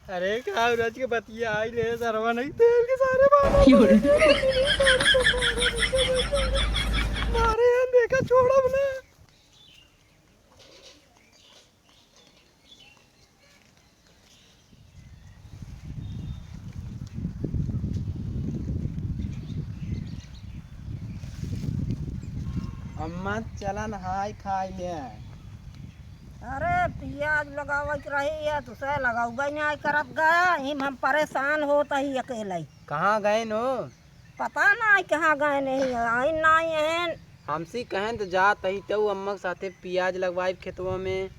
अरे क्या रज के बतिया आई ले सरवा नहीं तेल के सारे मारे हैं देखा छोड़ा हमने। अम्मा चला नहाई खाई ले। अरे प्याज लगावत रही है तुसे लगाऊगा नहीं करत गया हम परेशान होता ही अकेले। कहाँ गए नो? पता नहीं कहाँ गए नहीं आई नहीं है। हमसे कहें तो जा तही तो अम्मा के साथे प्याज लगवाई खेतवा में।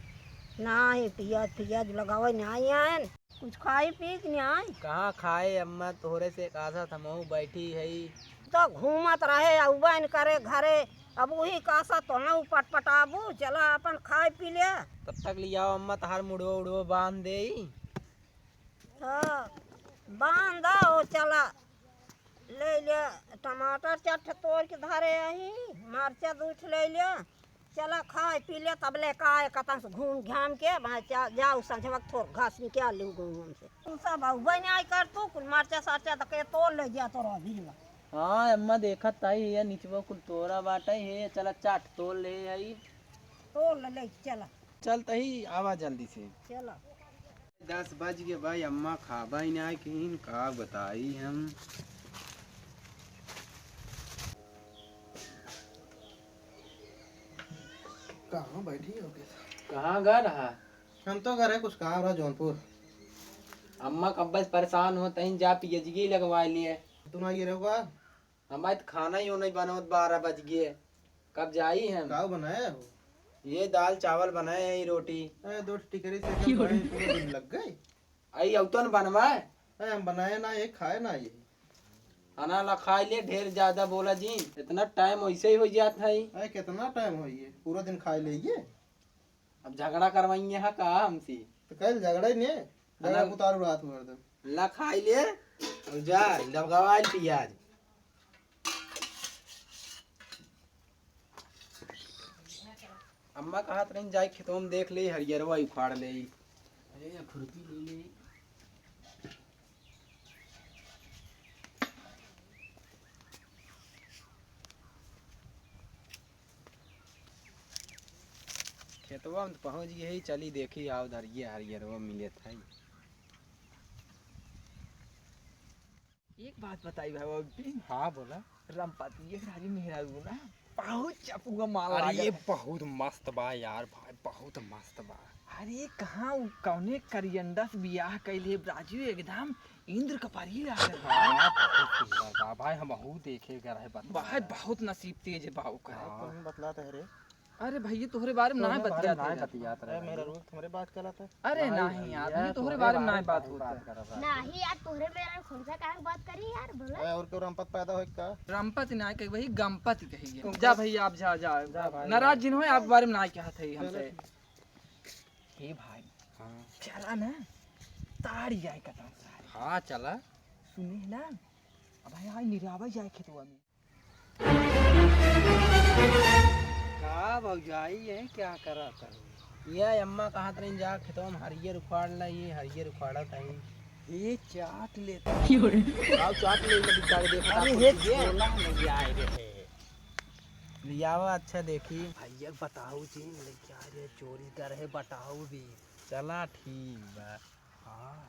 नहीं प्याज प्याज लगावे नहीं है कुछ खाई पी के नहीं आई। कहाँ खाए अम्मा तोहरे से कासा थमहू बैठी है। तो घूमत रहे अबन करे घरे अब वही कासा तो न पटपटाबू चला अपन खाए पी लिया। तब तक लिया अम्मा तहार मुड़ो उड़ो बांध दे। हाँ बांध दो चला ले लिया टमाटर चट तोड़ के धरे आई मरचा दूठ ले लिया चला खाए पी लिया तब ले का कतन से घूम घाम के जाओ संझ वक्त थोड़ा घास निकाल लूँ घूम से तुम सब अबन आई कर तू कुल मरचा साचा तक तोड़ ले जा तो भिजवा। हाँ अम्मा देखत ताई है नीचवा कुल तोरा बाटा है चला चाट तोड़ ले आई। तोड़ ले चला चल तही आवा जल्दी से। चला 10 बज गए भाई अम्मा खाबा ही नहीं कहीं का बताई हम। कहाँ बैठी हो? कहाँ गा रहा? हम तो घर है कुछ काम रहा जौनपुर। अम्मा कब बस परेशान हो तहीं जा पीएचडी लगवा लिए। तुम आ गिरे होगा? हमारे तो खाना ही नहीं बनो 12 बज गए कब जाई हम। का बनाया हो? ये दाल चावल बनाए है रोटी। अरे 2 टिकरी से पूरे दिन लग गए। आई औतन बनवाए अरे हम बनाए ना ये खाए ना ये। खाना ला खा ले ढेर ज्यादा बोला जी इतना टाइम वैसे ही हो जाता है। अरे कितना टाइम हो ये पूरा दिन खाए लेंगे। अब झगड़ा करवाइए है का हमसे? तो कल झगड़ा ही नहीं झगड़ा उतारू रात में एकदम। ला खाई ले और जा लगवा प्याज। अम्मा कहा नहीं जाए खेतों में देख ले हरियरवा उखाड़ ले। अरे ये खुरपी ले ले। खेतवा में पहुंच गई चली देखी आओ धरिए हरियरवा मिले था। एक बात बताई भाई। हाँ बोला। रमपति राजी मेहरा ना बहुत चपुआ माल अरे ये बहुत मस्त बा यार भाई बहुत मस्त बा। अरे कहाँ कौने करियंडस बियाह कैले राजू एकदम इंद्र कपारी लागल बा भाई हम देखे कर है भाई बहुत नसीब तेज है बाबू का। कौन बतलाता है रे? अरे भैया तोहरे बारे में ना बतियात अरे मेरा रोज तुम्हारे बात कहलाता है। अरे नहीं यार ये तोहरे बारे में ना बात होता नहीं यार तोहरे मेरा कौन सा कारण बात करी यार बोला। अरे और क्यों रंपत पैदा हो का? रमपति ना कही वही गमपति कही जा भैया आप जा नाराज जिन हो आप बारे में ना कहा थे हमसे। हे भाई हाँ चला ना ताड़ी जाए कतम सारे। हाँ चला सुने ना अब भाई निरावा जाए खेतवा में। का भौजाई है क्या करा था? ये अम्मा कहा नहीं जा खेतों में हरियर उखाड़ ला ये हरियर उखाड़ा था ये चाट लेता आओ चाट ले ले बिचारे देखो। अरे ये छोला नहीं आए रे लियावा अच्छा देखी भैया बताओ जी क्या रे चोरी कर है बताओ भी। चला ठीक बा। हाँ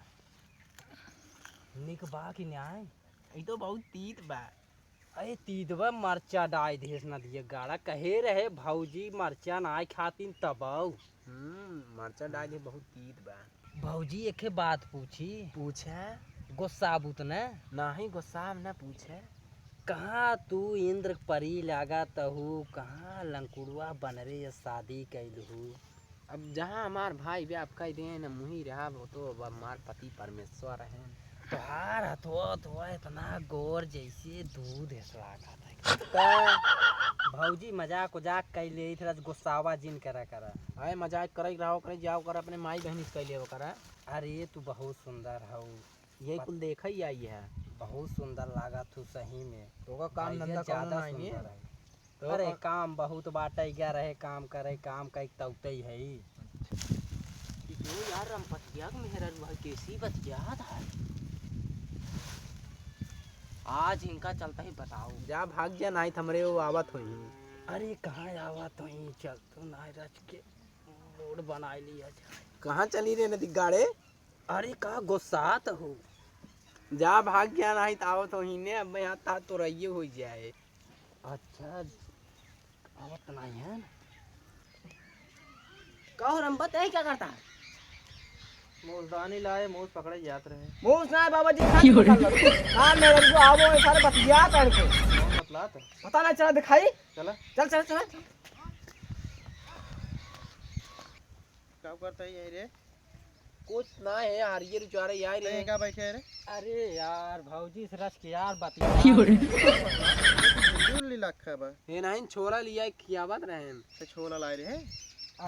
निक बा कि न्याय ये तो बहुत तीत बा। अरे तीतवा मरचा डाय देश न दिए गाड़ा कहे रहे भौजी मरचा ना खातिन तबाऊ। मरचा डाय दे बहुत तीत बा। भौजी एक बात पूछे गुस्सा बुत न नहीं गुस्सा न पूछे कहाँ तू इंद्र परी लागा तहु कहाँ लंकुड़वा बनरे शादी कैलहू। अब जहाँ हमार भाई ब्याह कह दे न मुही रहा वो तो हमार पति परमेश्वर है। तोहार हथवा इतना गोर जैसे दूध भौजी मजाक उजाक कैले थोड़ा गुस्सावा जिन करा अरे मजाक कर रहो करे जाओ कर अपने माई बहन कैले वो करा। अरे तू बहुत सुंदर हो यही कुल देख ही आई है बहुत सुंदर लागा तू सही में। तो काम धंधा ज्यादा सुंदर है। तो अरे काम बहुत बाटे गया रहे काम करे काम कई तौते है ओ यार रमपतिया के मेहरा रुआ कैसी बतिया था आज इनका चलता ही बताओ। जा भाग जा नहीं हमरे वो आवत होई। अरे कहाँ आवत होई चल तो ना रच के मूड बना लिया जाए। कहाँ चली रे नदी गाड़े? अरे का गुस्सात हो। जा भाग गया नहीं तो आवत होई ने अब यहाँ ता तो रहिए हो जाए। अच्छा आवत नहीं है ना। कहो रमपत है क्या करता है? मूसदानी लाए मूस पकड़े जात रहे। मूस ना है बाबा जी हाँ मेरे को आवो सारे बतिया करके बतलात पता नहीं चला दिखाई। चला चल चल चल क्या करता है यही रे? कुछ ना है हारिए रुचारे यार रे। कहीं का बैठे है रे? अरे यार भौजी से रच के यार बतिया दूर ली लखा बा हे नहीं छोरा लिया खियावत रहे। से छोला लाए रे हैं।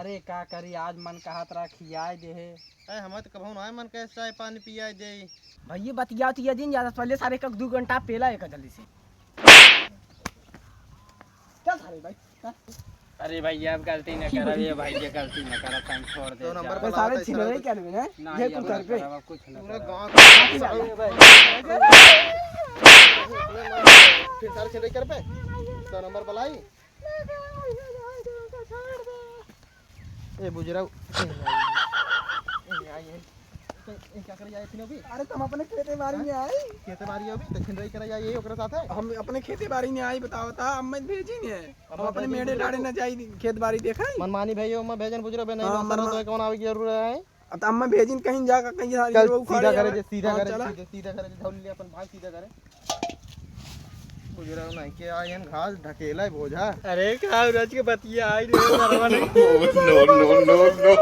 अरे का करी आज मन कहा तरा खियाए दे है। अरे हम तो कभू ना मन कैसे चाय पानी पिया दे। भैया बतिया तो दिन ज्यादा पहले सारे का 2 घंटा पहला एक जल्दी से चल सारे भाई। अरे भैया अब गलती न कर रे भैया गलती न कर टाइम छोड़ दे। दो नंबर बस पर सारे लाते छिन रहे क्या में ना ये ये कुछ कर पे कुछ न पूरा कर। गांव अरे फिर सारे चले कर पे 2 नंबर बलाई ए बुजरा क्या कर जाए तीनों भी? तुम अपने खेते बारी में आए। खेते बारी अभी तो छिंदई कर जाए ओकरा साथ है। हम अपने खेती बाड़ी में आई बताओ ता हम भेजी ने हम अपने मेड़े डाड़े न जाई खेत बाड़ी देखा। मनमानी भैया मैं भेजन बुजरा बे नहीं हाँ, मसरा तो कौन आवे की जरूरत है। अब तो अम्मा भेजिन कहीं जाकर कहीं सारी चल वो उखाड़े सीधा करे जावे। जे सीधा हाँ, करे चला। सीधा करे धौल ले अपन भाग सीधा करे बुजरा नहीं के आयन घास ढकेला बोझा। अरे का रच के बतिया आई रे नरवा नहीं। no, no, no, no.